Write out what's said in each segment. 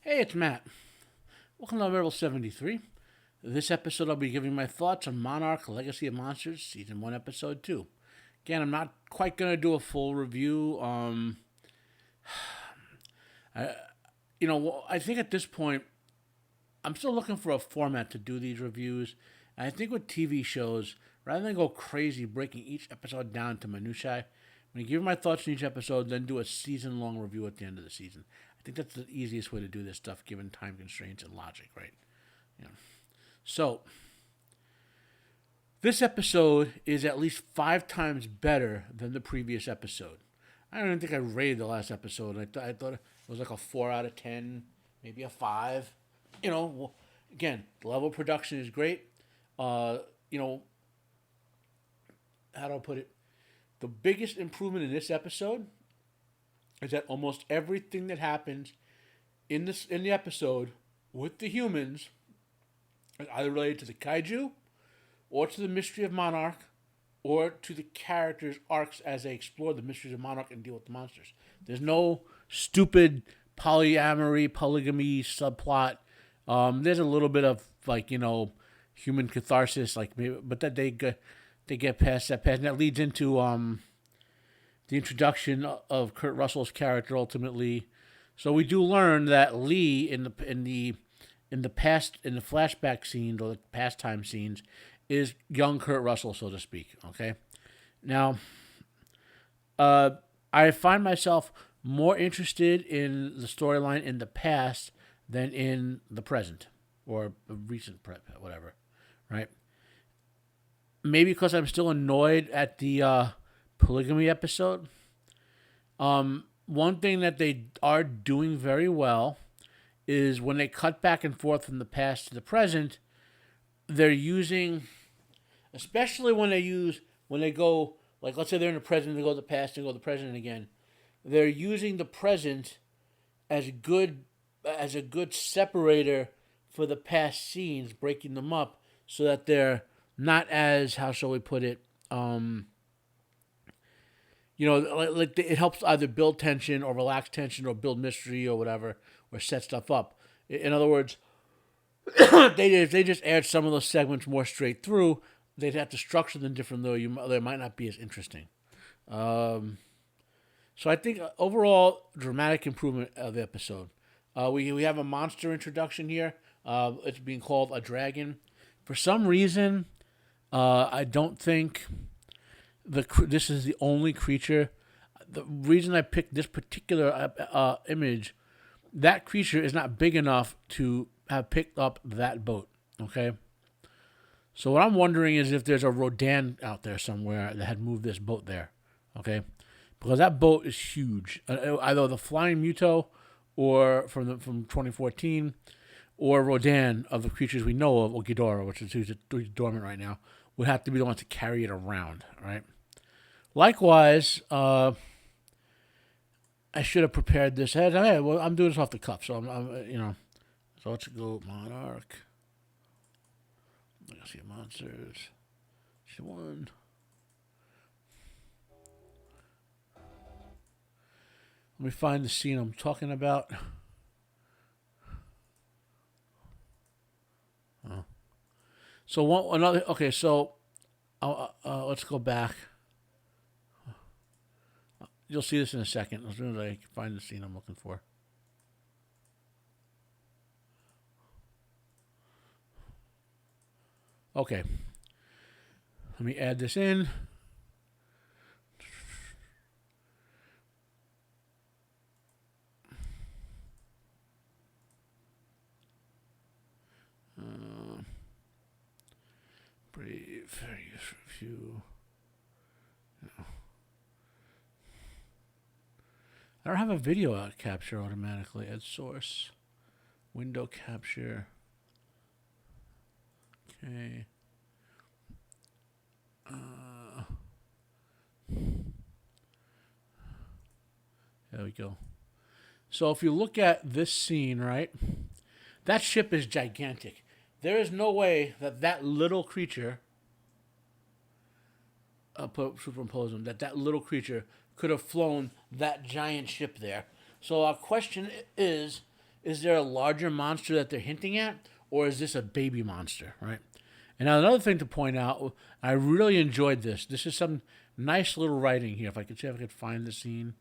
Hey, it's Matt. Welcome to Unbearable 73. This episode, I'll be giving my thoughts on Monarch Legacy of Monsters, Season 1, Episode 2. Again, I'm not quite going to do a full review. I think at this point, I'm still looking for a format to do these reviews. And I think with TV shows, rather than go crazy breaking each episode down to minutiae, I'm going to give my thoughts on each episode, then do a season-long review at the end of the season. I think that's the easiest way to do this stuff, given time constraints and logic, right? You know. So, this episode is at least 5 times better than the previous episode. I don't even think I rated the last episode. I thought it was like a 4 out of 10, maybe a 5. Again, the level of production is great. Uh, you know, how do I put it? The biggest improvement in this episode is that almost everything that happens in the episode with the humans is either related to the kaiju, or to the mystery of Monarch, or to the characters' arcs as they explore the mysteries of Monarch and deal with the monsters. There's no stupid polyamory, polygamy subplot. There's a little bit of human catharsis, but that they get past that and that leads into the introduction of Kurt Russell's character ultimately. So we do learn that Lee in the flashback scenes or the pastime scenes is young Kurt Russell, so to speak. Okay, now I find myself more interested in the storyline in the past than in the present or recent whatever, right? Maybe because I'm still annoyed at the polygamy episode. One thing that they are doing very well is when they cut back and forth from the past to the present, they're using, especially when they go, like, let's say they're in the present, they go to the past, and go to the present again. They're using the present as a good separator for the past scenes, breaking them up so that they're not as, how shall we put it, it helps either build tension or relax tension or build mystery or whatever, or set stuff up. In other words, if they just aired some of those segments more straight through, they'd have to structure them different, though they might not be as interesting. So I think overall, dramatic improvement of the episode. We have a monster introduction here. It's being called a dragon. For some reason, I don't think this is the only creature. The reason I picked this particular image, that creature is not big enough to have picked up that boat. Okay. So what I'm wondering is if there's a Rodan out there somewhere that had moved this boat there. Okay. Because that boat is huge. Either the Flying Muto or from 2014, or Rodan of the creatures we know of, or Ghidorah, which is who's dormant right now, would have to be the one to carry it around, right? Likewise, I should have prepared this ahead. Hey, well, I'm doing this off the cuff, so I'm. So let's go Monarch. Legacy of Monsters. She won. Let me find the scene I'm talking about. Oh. So another. Okay, so let's go back. You'll see this in a second as soon as I find the scene I'm looking for. Okay. Let me add this in. Brief use review. No. I don't have a video capture automatically. Add source. Window capture. Okay. There we go. So if you look at this scene, right, that ship is gigantic. There is no way that little creature, superimpose them, that little creature could have flown that giant ship there. So our question is, is there a larger monster that they're hinting at, or is this a baby monster, right? And now another thing to point out, I really enjoyed this. This is some nice little writing here. If I could see if I could find the scene.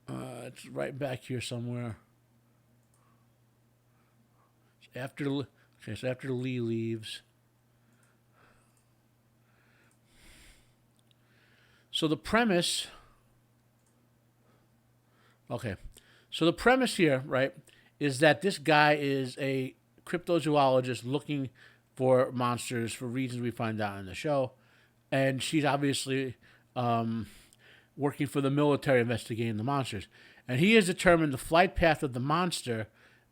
It's right back here somewhere. So after Lee leaves. So the premise. Okay. So the premise here, right, is that this guy is a cryptozoologist looking for monsters for reasons we find out in the show. And she's obviously working for the military investigating the monsters. And he has determined the flight path of the monster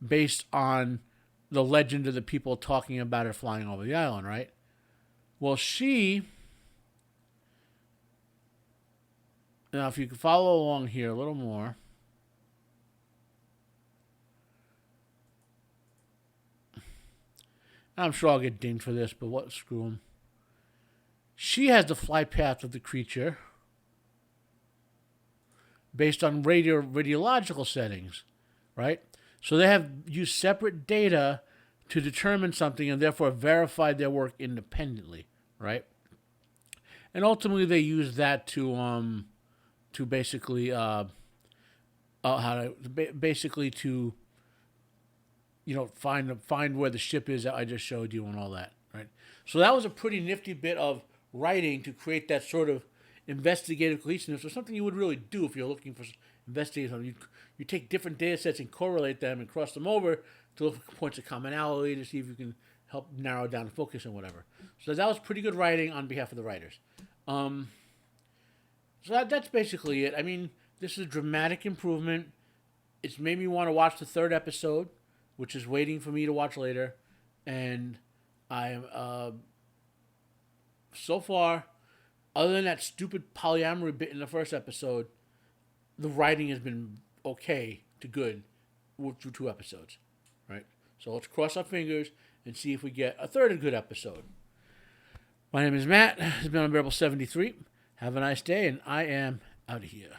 based on the legend of the people talking about it flying over the island, right? Well, now if you can follow along here a little more. I'm sure I'll get dinged for this, but what? Screw him. She has the flight path of the creature based on radiological settings, right? So they have used separate data to determine something and therefore verified their work independently, right? And ultimately they use that to basically to find where the ship is that I just showed you and all that, right? So that was a pretty nifty bit of writing to create that sort of investigative cohesiveness, or something you would really do if you're looking for investigating something. You take different data sets and correlate them and cross them over to look for points of commonality to see if you can help narrow down the focus and whatever. So that was pretty good writing on behalf of the writers. So that's basically it. I mean, this is a dramatic improvement. It's made me want to watch the third episode, which is waiting for me to watch later. And I am, so far, other than that stupid polyamory bit in the first episode, the writing has been okay to good through 2 episodes, right? So let's cross our fingers and see if we get a third good episode. My name is Matt. This has been Unbearable 73. Have a nice day, and I am out of here.